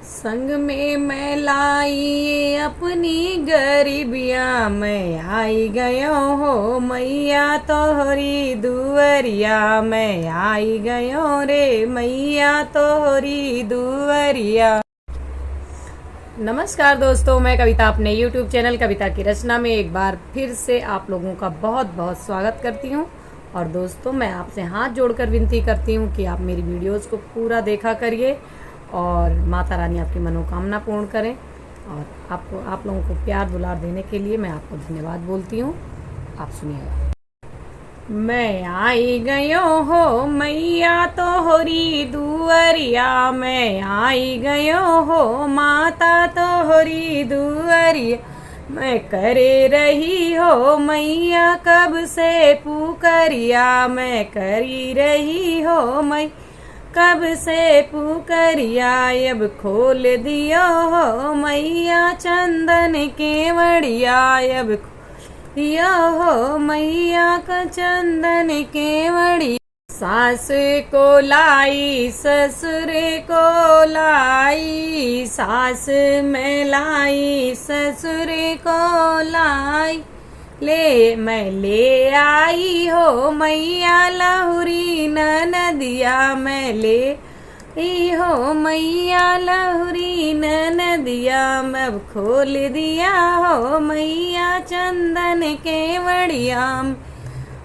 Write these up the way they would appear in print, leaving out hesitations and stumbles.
संग में मैं लाई अपनी गरीबिया, मैं आई गयो हो मैया तोहरी दुअरिया, मैं आई गयो रे मैया तोहरी दुअरिया। नमस्कार दोस्तों, मैं कविता अपने YouTube चैनल कविता की रचना में एक बार फिर से आप लोगों का बहुत बहुत स्वागत करती हूँ। और दोस्तों, मैं आपसे हाथ जोड़कर विनती करती हूँ कि आप मेरी वीडियोस को पूरा देखा करिए और माता रानी आपकी मनोकामना पूर्ण करें। और आप लोगों को प्यार दुलार देने के लिए मैं आपको धन्यवाद बोलती हूँ। आप सुनिएगा। मैं आई गयो हो मैया तोहरी दुअरिया, मैं आई गयो हो माता तोहरी दुअरिया, मैं करे रही हो मैया कब से पुकरिया, मैं करी रही हो मैं कब से पुकरिया, अब खोल दियो हो मैया चंदन केवड़िया, अब दिया हो मैया का चंदन केवड़ी। सास को लाई ससुर को लाई, सास में लाई ससुर को लाई, मैं ले आई हो मैया लहुरी ननदिया, मैं ले हो मैया लहुरी नदिया, अब खोल दिया हो मैया चंदन केवड़िया,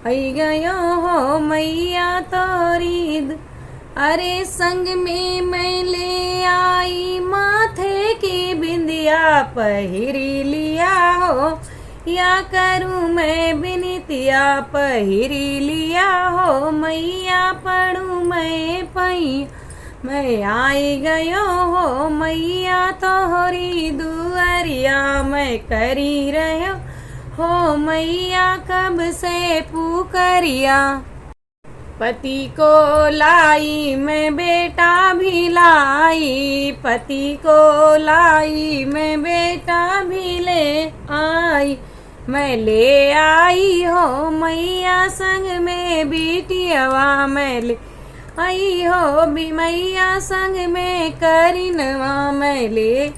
आई गयो हो मैया तोरी अरे संग में मैं ले आई माथे की बिंदिया, पहिरी लिया हो या करूँ मैं बिनतिया, पहिरी लिया हो मैया पढ़ूँ मैं पैया, मैं आई गयो हो मैया तोहरी दुअरिया, मैं करी रहो हो मैया कब से पुकरिया। पति को लाई मैं बेटा भी लाई, पति को लाई मैं बेटा भी ले आई, मैं ले आई हो मैया संग में बिटियावा, मैं ले आई हो भी मैया संग में करिनवा, मैं ले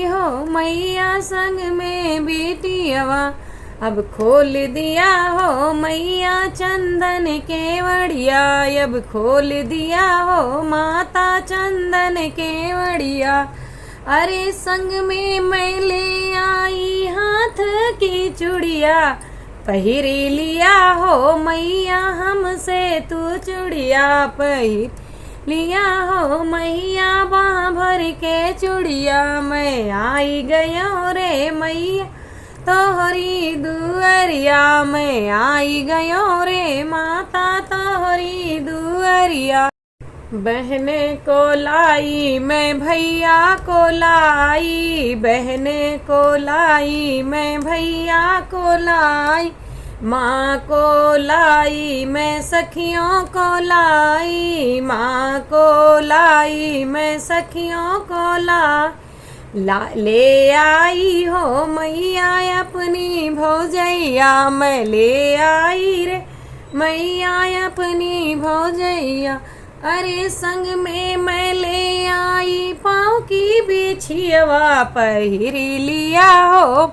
हो मैया संग में बेटियावा, अब खोल दिया हो मैया चंदन केवड़िया, अब खोल दिया हो माता चंदन केवड़िया, अरे संग में मैं ले आई हाथ की चूड़िया, पहिरी लिया हो मैया हमसे तू चूड़िया, पहिर लिया हो मैया बाँ भर के चूड़िया, मैं आई गयो रे मैया तोहरी दुअरिया, मैं आई गयो रे माता तोहरी दुअरिया। बहने को लाई मैं भैया को लाई, बहने को लाई मैं भैया को लाई, माँ को लाई मैं सखियों को लाई, माँ को लाई मैं सखियों को ले आई हो मैया अपनी भौजैया, मैं ले आई रे मैया अपनी भौजैया, अरे संग में मैं ले आई पाँव की बिछियवा, पहिरी लिया हो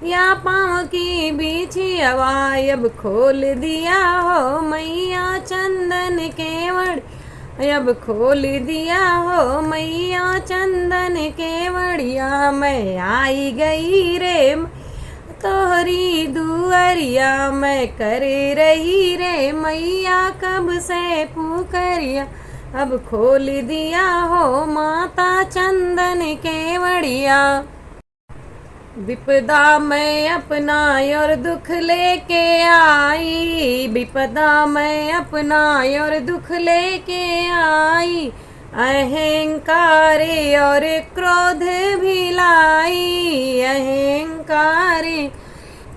या पाँव की बिछियवा, अब खोल दिया हो मैया चंदन केवड़, अब खोल दिया हो मैया चंदन केवड़िया, मैं आई गई रे तोहरी दुअरिया, मैं कर रही रे मैया कब से पुकरिया, अब खोल दिया हो माता चंदन केवड़िया। विपदा मैं अपना और दुख लेके आई, विपदा मैं अपना और दुख लेके आई, अहंकार और क्रोध भी लाई, अहंकार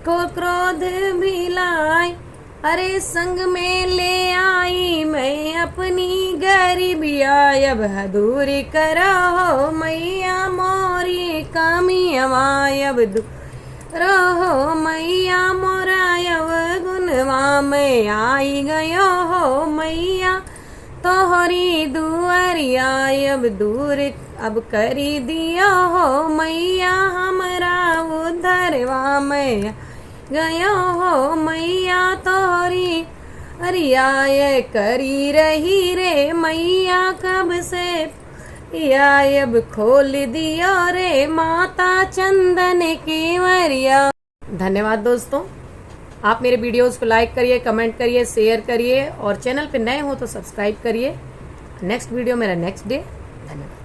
को क्रोध भी लाई, अरे संग में ले आई मैं अपनी गरीबिया, अब दूर करो मैया मोरी कमियावा, अब दूर हो मैया मोरा अवगुणवा, मैं आई गयो हो मैया तोहरी दुआरिया अब दूर अब करी दिया हो मैया हमरा उधरवा मैया गया हो मैया तोहरी अरियाय करी रही रे मैया कब से या अब खोल दिया रे माता चंदन की वरिया। धन्यवाद दोस्तों, आप मेरे वीडियोस को लाइक करिए, कमेंट करिए, शेयर करिए और चैनल पे नए हो तो सब्सक्राइब करिए। नेक्स्ट वीडियो मेरा नेक्स्ट डे। धन्यवाद।